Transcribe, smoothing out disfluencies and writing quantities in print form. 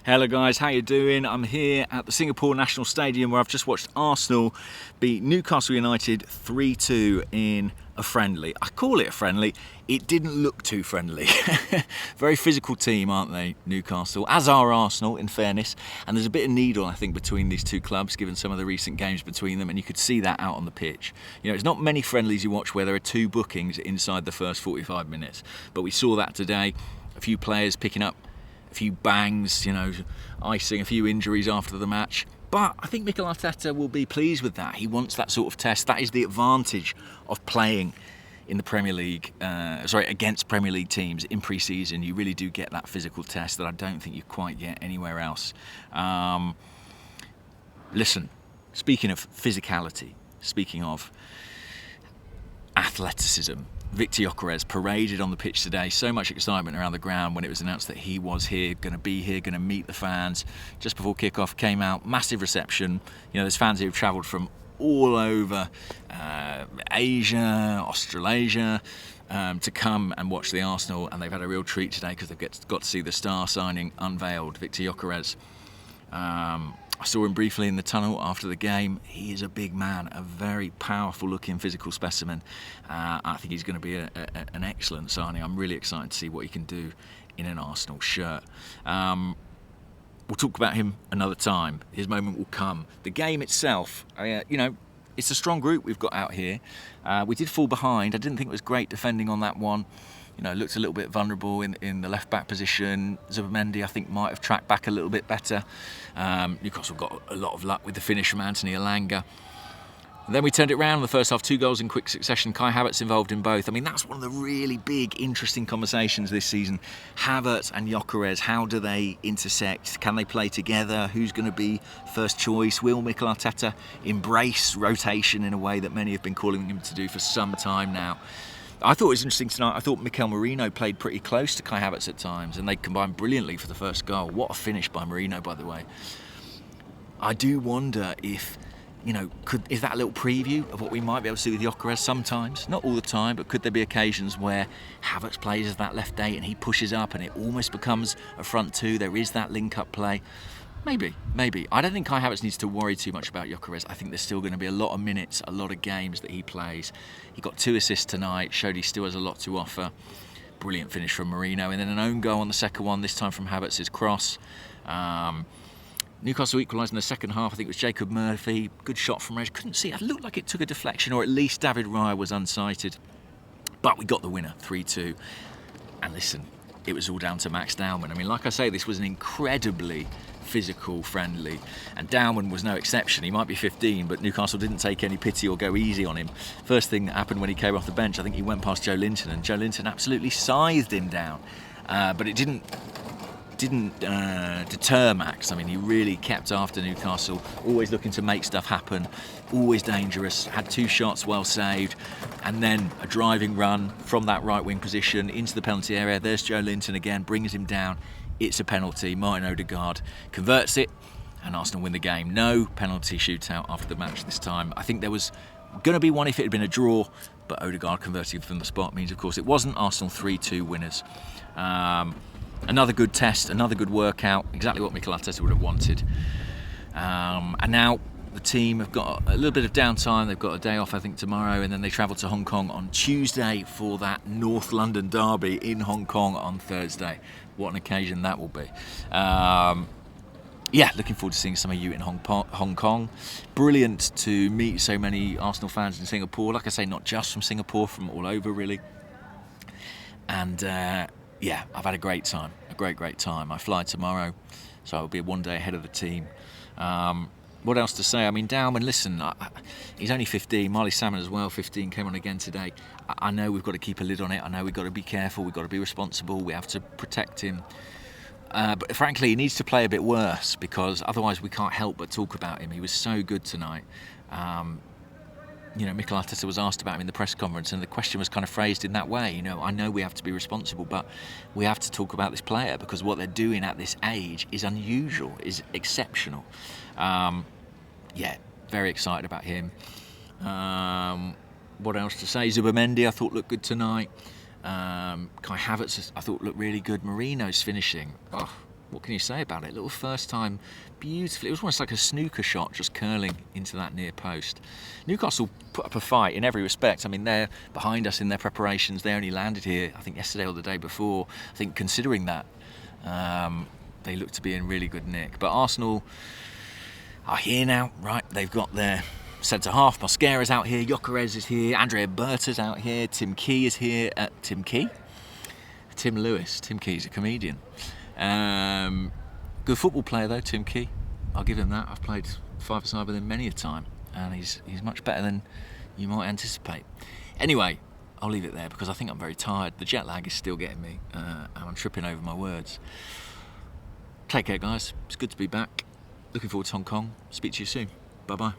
Hello guys, how you doing? I'm here at the Singapore National Stadium where I've just watched Arsenal beat Newcastle United 3-2 in a friendly. I call it a friendly. It didn't look too friendly. Very physical team, aren't they, Newcastle? As are Arsenal, in fairness. And there's a bit of needle, I think, between these two clubs, given some of the recent games between them, and you could see that out on the pitch. You know, it's not many friendlies you watch where there are two bookings inside the first 45 minutes. But we saw that today. A few players picking up a few bangs, icing, a few injuries after the match. But I think Mikel Arteta will be pleased with that. He wants that sort of test. That is the advantage of playing in the Premier League, against Premier League teams in pre-season. You really do get that physical test that I don't think you quite get anywhere else. Listen, speaking of physicality, speaking of athleticism, Victor Gyokeres paraded on the pitch today. So much excitement around the ground when it was announced that he was here, going to be here, going to meet the fans. Just before kick-off, came out, massive reception. There's fans who have travelled from all over Asia, Australasia, to come and watch the Arsenal, and they've had a real treat today because they've got to see the star signing unveiled, Victor Gyokeres. I saw him briefly in the tunnel after the game. He is a big man, a very powerful looking physical specimen. I think he's going to be an excellent signing. I'm really excited to see what he can do in an Arsenal shirt. We'll talk about him another time. His moment will come. The game itself, it's a strong group we've got out here. We did fall behind. I didn't think it was great defending on that one. Looked a little bit vulnerable in the left-back position. Zubimendi, I think, might have tracked back a little bit better. Newcastle got a lot of luck with the finish from Anthony Elanga. And then we turned it around in the first half, 2 goals in quick succession. Kai Havertz involved in both. I mean, that's one of the really big, interesting conversations this season. Havertz and Gyokeres, how do they intersect? Can they play together? Who's going to be first choice? Will Mikel Arteta embrace rotation in a way that many have been calling him to do for some time now? I thought it was interesting tonight. I thought Mikel Merino played pretty close to Kai Havertz at times, and they combined brilliantly for the first goal. What a finish by Merino, by the way. I do wonder if, is that a little preview of what we might be able to see with Gyokeres sometimes? Not all the time, but could there be occasions where Havertz plays as that left 8 and he pushes up and it almost becomes a front 2? There is that link-up play. Maybe. I don't think Kai Havertz needs to worry too much about Gyokeres. I think there's still going to be a lot of minutes, a lot of games that he plays. He got 2 assists tonight, showed he still has a lot to offer. Brilliant finish from Merino, and then an own goal on the second one, this time from Havertz's cross. Newcastle equalised in the second half. I think it was Jacob Murphy. Good shot from Reg. Couldn't see it. It looked like it took a deflection, or at least David Raya was unsighted. But we got the winner, 3-2. And listen, it was all down to Max Dowman. I mean, like I say, this was an incredibly physical friendly, and Dowman was no exception. He might be 15, but Newcastle didn't take any pity or go easy on him. First thing that happened when he came off the bench, I think he went past Joe Linton, and Joe Linton absolutely scythed him down. But it didn't deter Max. I mean, he really kept after Newcastle, always looking to make stuff happen, always dangerous, had 2 shots well saved, and then a driving run from that right wing position into the penalty area. There's Joe Linton again, brings him down. It's a penalty. Martin Odegaard converts it, and Arsenal win the game. No penalty shootout after the match this time. I think there was going to be one if it had been a draw, but Odegaard converting from the spot means, of course, it wasn't. Arsenal 3-2 winners. Another good test, another good workout, exactly what Mikel Arteta would have wanted. And now the team have got a little bit of downtime. They've got a day off, I think, tomorrow, and then they travel to Hong Kong on Tuesday for that North London derby in Hong Kong on Thursday. What an occasion that will be. Looking forward to seeing some of you in Hong Kong. Brilliant to meet so many Arsenal fans in Singapore. Like I say, not just from Singapore, from all over, really. And I've had a great time, a great time. I fly tomorrow, so I'll be 1 day ahead of the team. What else to say? I mean, Dowman, listen, he's only 15. Marley Salmon as well, 15, came on again today. I know we've got to keep a lid on it. I know we've got to be careful. We've got to be responsible. We have to protect him. But frankly, he needs to play a bit worse, because otherwise we can't help but talk about him. He was so good tonight. Mikel Arteta was asked about him in the press conference, and the question was kind of phrased in that way. I know we have to be responsible, but we have to talk about this player, because what they're doing at this age is unusual, is exceptional. Very excited about him. What else to say? Zubimendi, I thought, looked good tonight. Kai Havertz, I thought, looked really good. Merino's finishing. what can you say about it? Little first time, beautifully. It was almost like a snooker shot, just curling into that near post. Newcastle put up a fight in every respect. I mean, they're behind us in their preparations. They only landed here, I think, yesterday or the day before. I think considering that, they look to be in really good nick. But Arsenal are here now, right? They've got their centre half. Mosquera's out here. Gyokeres is here. Andrea Berta's out here. Tim Key is here. Tim Key? Tim Lewis. Tim Key's a comedian. Good football player though, Tim Key. I'll give him that. I've played five-a-side with him many a time, and he's much better than you might anticipate. Anyway, I'll leave it there because I think I'm very tired. The jet lag is still getting me, and I'm tripping over my words. Take care, guys. It's good to be back. Looking forward to Hong Kong. Speak to you soon. Bye-bye.